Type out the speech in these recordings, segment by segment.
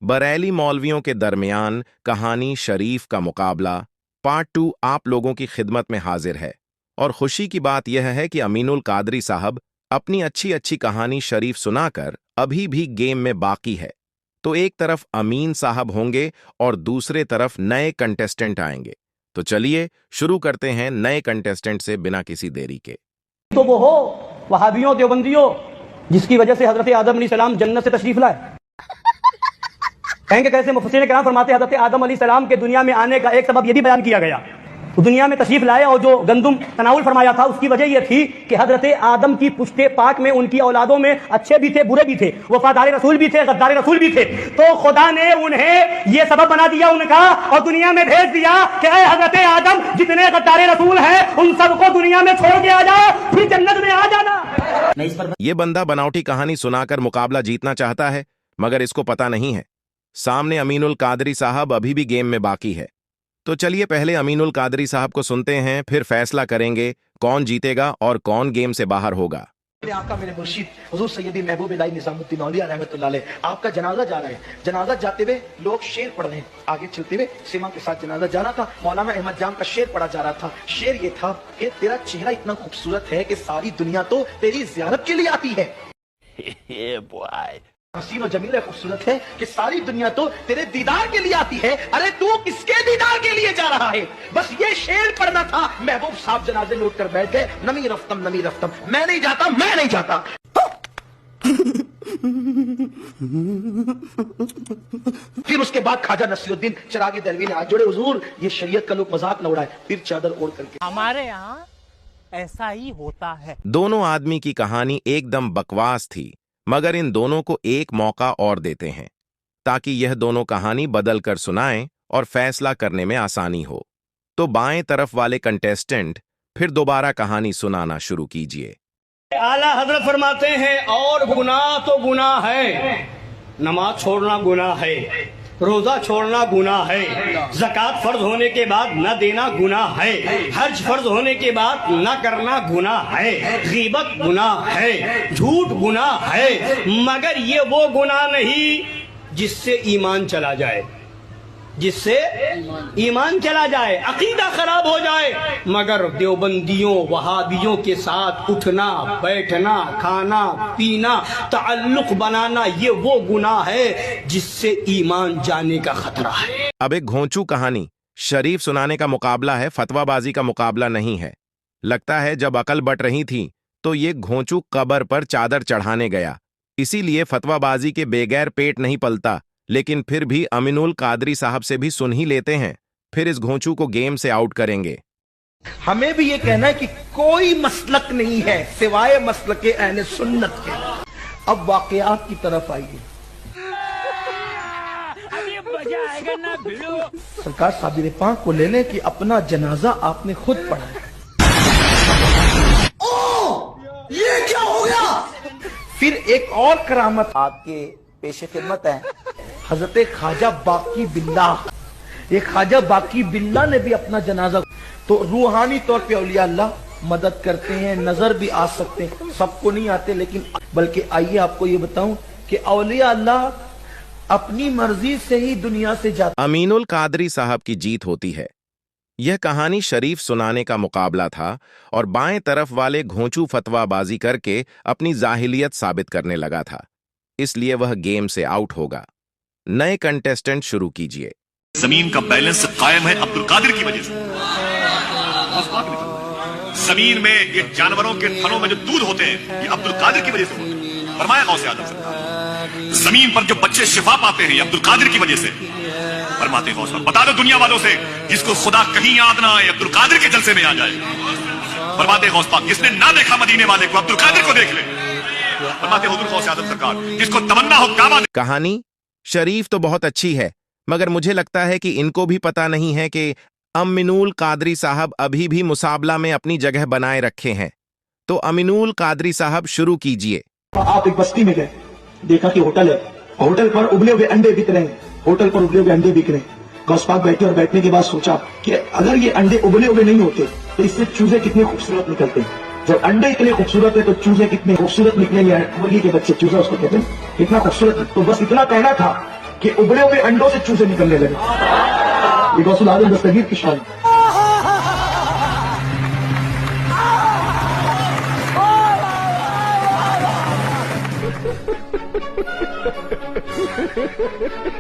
बरेली मौलवियों के दरमियान कहानी शरीफ का मुकाबला पार्ट 2 आप लोगों की खिदमत में हाजिर है। और खुशी की बात यह है कि अमीनुल कादरी साहब अपनी अच्छी अच्छी कहानी शरीफ सुनाकर अभी भी गेम में बाकी है। तो एक तरफ अमीन साहब होंगे और दूसरे तरफ नए कंटेस्टेंट आएंगे। तो चलिए शुरू करते हैं नए कंटेस्टेंट से बिना किसी देरी के। तो वो हो वहाबियों देवबंदियों जिसकी वजह से हजरत आदम अलैहिस्सलाम जन्नत से तशरीफ लाए। कहेंगे कैसे? मुफस्सिर किराम फरमाते हैं हजरत आदम अलैहिस्सलाम के दुनिया में आने का एक सबब ये भी बयान किया गया। तो दुनिया में तशरीफ लाए और जो गंदुम तनाउल फरमाया था उसकी वजह यह थी कि हजरत आदम की पुश्ते पाक में उनकी औलादों में अच्छे भी थे बुरे भी थे, वफादार रसूल भी थे, गद्दार रसूल भी थे। तो खुदा ने उन्हें यह सबब बना दिया उनका और दुनिया में भेज दिया कि ऐ हजरत आदम जितने गद्दार रसूल हैं उन सबको दुनिया में छोड़ के आ जाओ, फिर जन्नत में आ जाना। ये बंदा बनावटी कहानी सुनाकर मुकाबला जीतना चाहता है, मगर इसको पता नहीं है सामने अमीनुल कादरी साहब अभी भी गेम में बाकी है। तो चलिए पहले अमीनुल कादरी साहब को सुनते हैं, फिर फैसला करेंगे कौन जीतेगा और कौन गेम से बाहर होगा। आपका मेरे मुर्शिद हुजूर सैयदी महबूब इलाही निजामुद्दीन औलिया रहमतुल्लाह अलैह आपका जनाजा जा रहा है। जनाजा जाते हुए लोग शेर पढ़ रहे हैं, आगे चलते हुए सीमा के साथ जनाजा जा रहा था। मौलाना अहमद जाम का शेर पढ़ा जा रहा था। शेर ये था कि तेरा चेहरा इतना खूबसूरत है कि सारी दुनिया तो तेरी ज़ियारत के लिए आती है। हसीन और जमील खूबसूरत है कि सारी दुनिया तो तेरे दीदार के लिए आती है। अरे तू किसके दीदार के लिए जा रहा है? बस ये शेर पढ़ना था। महबूब साहब जनाजे लौट कर बैठ गए। नमी रफ्तम मैं नहीं जाता, मैं नहीं जाता। फिर उसके बाद ख्वाजा नसीरुद्दीन चिरागी दहलवी ने हाथ जोड़े, हुजूर ये शरीयत का लोग मजाक न उड़ाए। फिर चादर ओढ़ करके हमारे यहाँ ऐसा ही होता है। दोनों आदमी की कहानी एकदम बकवास थी, मगर इन दोनों को एक मौका और देते हैं ताकि यह दोनों कहानी बदल कर सुनाएं और फैसला करने में आसानी हो। तो बाएं तरफ वाले कंटेस्टेंट फिर दोबारा कहानी सुनाना शुरू कीजिए। आला हजरत फरमाते हैं और गुनाह तो गुनाह है, नमाज छोड़ना गुनाह है, रोजा छोड़ना गुनाह है, ज़कात फर्ज होने के बाद न देना गुनाह है, हज फर्ज होने के बाद न करना गुनाह है, गीबत गुनाह है, झूठ गुनाह है, मगर ये वो गुनाह नहीं जिससे ईमान चला जाए, जिससे ईमान चला जाए, अकीदा खराब हो जाए। मगर देवबंदियों वहाबियों के साथ उठना बैठना खाना पीना ताल्लुक बनाना ये वो गुनाह है जिससे ईमान जाने का खतरा है। अब एक घोंचू कहानी शरीफ सुनाने का मुकाबला है, फतवाबाजी का मुकाबला नहीं है। लगता है जब अकल बट रही थी तो ये घोंचू कब्र पर चादर चढ़ाने गया, इसीलिए फतवाबाजी के बेगैर पेट नहीं पलता। लेकिन फिर भी अमीनुल कादरी साहब से भी सुन ही लेते हैं, फिर इस घोंचू को गेम से आउट करेंगे। हमें भी ये कहना है कि कोई मसलक नहीं है सिवाय मसलक अहले सुन्नत के। अब वाकयात की तरफ आइए। सरकार साबिर पाक को लेने की अपना जनाजा आपने खुद पढ़ा है। ये क्या हो गया? फिर एक और करामत आपके पेश खिदमत है, हजरत ख्वाजा बाकी बिल्लाह। ये ख्वाजा बाकी बिल्लाह ने भी अपना जनाजा, तो रूहानी तौर पे औलिया अल्लाह मदद करते हैं, नजर भी आ सकते हैं, सबको नहीं आते, लेकिन बल्कि आइए आपको ये बताऊं कि औलिया अल्लाह अपनी मर्जी से ही दुनिया से जाते। अमीनुल कादरी साहब की जीत होती है। यह कहानी शरीफ सुनाने का मुकाबला था और बाएं तरफ वाले घोंचू फतवाबाजी करके अपनी जाहिलियत साबित करने लगा था, इसलिए वह गेम से आउट होगा। नए कंटेस्टेंट शुरू कीजिए। जमीन का बैलेंस कायम है अब्दुल कादिर की वजह से। जमीन में ये जानवरों के थनों में जो दूध होते हैं ये अब्दुल कादिर की वजह से होते हैं, फरमाया गौसे आजम सरकार। जमीन पर जो बच्चे शिफा पाते हैं ये अब्दुल कादिर की वजह से, फरमाते गौस। बता दो दुनिया वालों से जिसको खुदा कहीं याद ना आए अब्दुल कादिर के जलसे में आ जाए। फरमाते गौस पाक जिसने ना देखा मदीने वाले को अब्दुल कादिर को देख ले। फरमाते हुजूर गौसे आजम सरकार जिसको तमन्ना हो काबा। कहानी शरीफ तो बहुत अच्छी है, मगर मुझे लगता है कि इनको भी पता नहीं है कि अमीनुल कादरी साहब अभी भी मुकाबला में अपनी जगह बनाए रखे हैं। तो अमीनुल कादरी साहब शुरू कीजिए। आप एक बस्ती में गए, देखा कि होटल है, होटल पर उबले हुए अंडे बिक रहे हैं, होटल पर उबले हुए अंडे बिक रहे हैं। गौस पाक बैठे और बैठने के बाद सोचा कि अगर ये अंडे उबले हुए नहीं होते तो इससे चूजे कितने खूबसूरत निकलते हैं। जब अंडे इतने खूबसूरत है तो चूजे कितने खूबसूरत निकलेंगे। मुर्गी के बच्चे चूजा उसको कहते हैं, इतना खूबसूरत। तो बस इतना कहना था कि उबले हुए अंडों से चूजे निकलने लगे। ये गौसुल आजम दस्तगीर की शान।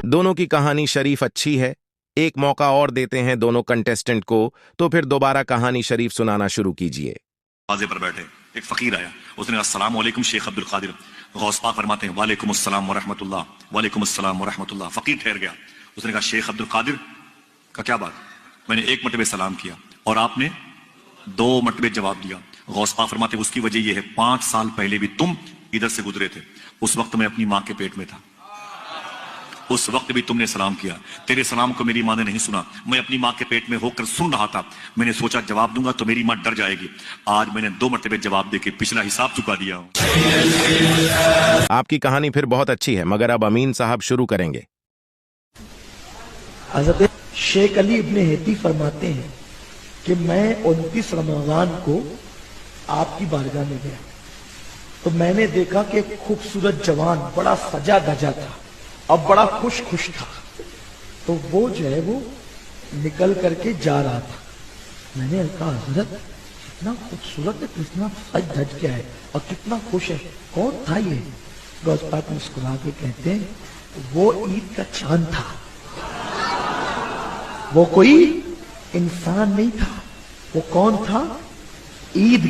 दोनों की कहानी शरीफ अच्छी है। एक मौका और देते हैं दोनों कंटेस्टेंट को, तो फिर दोबारा कहानी शरीफ सुनाना शुरू कीजिए। दरवाजे पर बैठे एक फकीर आया, उसने कहा अस्सलाम वालेकुम शेख अब्दुल कादिर। गौस पाक फरमाते हैं वालेकुम अस्सलाम व रहमतुल्लाह, वालेकुम अस्सलाम व रहमतुल्लाह। फकीर ठहर गया, उसने कहा शेख अब्दुल कादिर का क्या बात, मैंने एक मरतबे सलाम किया और आपने 2 मरतबे जवाब दिया। गौस पाक फरमाते हैं उसकी वजह यह है 5 साल पहले भी तुम इधर से गुजरे थे, उस वक्त मैं अपनी माँ के पेट में था, उस वक्त भी तुमने सलाम किया, तेरे सलाम को मेरी माँ ने नहीं सुना, मैं अपनी माँ के पेट में होकर सुन रहा था, मैंने सोचा जवाब दूंगा तो मेरी माँ डर जाएगी, आज मैंने 2 मरतबे जवाब देके पिछला हिसाब चुका दिया हूं। आपकी कहानी फिर बहुत अच्छी है, मगर अब अमीन साहब शुरू करेंगे। हजरत शेख अली इब्ने हेती फरमाते हैं कि मैं 29 रमजान को आपकी बारगाह में गया तो मैंने देखा कि एक खूबसूरत जवान बड़ा सजा धजा था और बड़ा खुश था, तो वो जो है वो निकल करके जा रहा था। मैंने कहा हजरत कितना खूबसूरत है, कितना सज धज के है और कितना खुश है, कौन था ये? गौस पाक मुस्कुरा के कहते हैं वो ईद का चांद था, वो कोई इंसान नहीं था, वो कौन था? ईद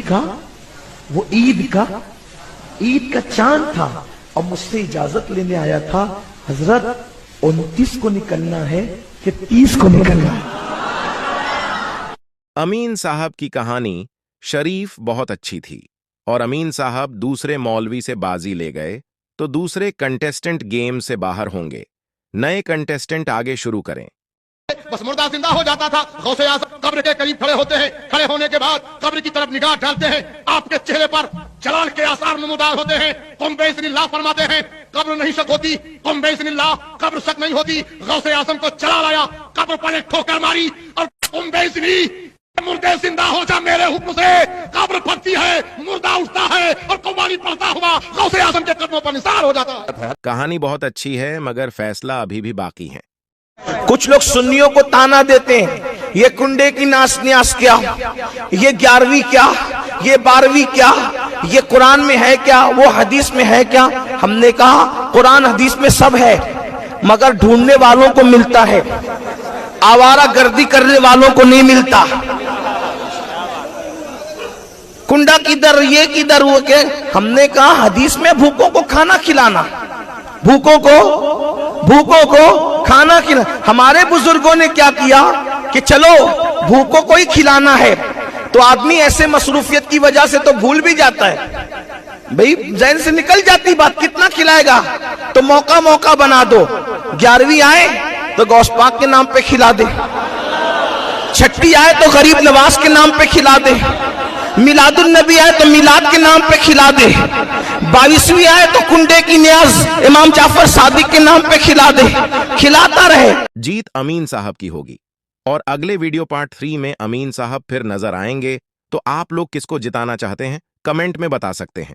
का चांद था। और मुझसे इजाजत लेने आया था, हजरत 29 को निकलना है कि 30 को निकलना है? अमीन साहब की कहानी शरीफ बहुत अच्छी थी और अमीन साहब दूसरे मौलवी से बाजी ले गए, तो दूसरे कंटेस्टेंट गेम से बाहर होंगे। नए कंटेस्टेंट आगे शुरू करें। बस मुर्दा जिंदा हो जाता था, गौसे आज़म कब्र के करीब खड़े होते हैं, खड़े होने के बाद कब्र की तरफ निगाह डालते हैं, आपके चेहरे पर जलाल के आसार नमूदार होते हैं, तुम बेइज़्निल्लाह फरमाते हैं कब्र नहीं शक होती, तुम बेइज़्निल्लाह कब्र शक नहीं होती। गौसे आज़म को जलाल आया, कब्र पर एक ठोकर मारी और तुम बेइज़्नी मुर्दे जिंदा हो जा मेरे हुक्म से, कब्र फटती है, मुर्दा उठता है और कव्वाली पढ़ता हुआ गौसे आज़म के कदमों पर निसार हो जाता है। कहानी बहुत अच्छी है, मगर फैसला अभी भी बाकी है। कुछ लोग सुन्नियों को ताना देते हैं, ये कुंडे की नास न्यास क्या, ये 11वीं क्या, ये 12वीं क्या, ये कुरान में है क्या, वो हदीस में है क्या? हमने कहा कुरान हदीस में सब है, मगर ढूंढने वालों को मिलता है, आवारा गर्दी करने वालों को नहीं मिलता। कुंडा किधर, ये किधर, वो के? हमने कहा हदीस में भूखों को खाना खिलाना, भूखों को खाना खिला। हमारे बुजुर्गों ने क्या किया कि चलो भूखों को ही खिलाना है, तो आदमी ऐसे मसरूफियत की वजह से तो भूल भी जाता है, भाई जहन से निकल जाती बात, कितना खिलाएगा, तो मौका बना दो। 11वीं आए तो गौस पाक के नाम पे खिला दे, 6ठी आए तो गरीब नवाज के नाम पे खिला दे, मिलादुन नबी आए तो मिलाद के नाम पे खिला दे, 22वीं आए तो कुंडे की न्याज इमाम जाफर सादिक के नाम पे खिला दे, खिलाता रहे। जीत अमीन साहब की होगी और अगले वीडियो पार्ट 3 में अमीन साहब फिर नजर आएंगे। तो आप लोग किसको जिताना चाहते हैं कमेंट में बता सकते हैं।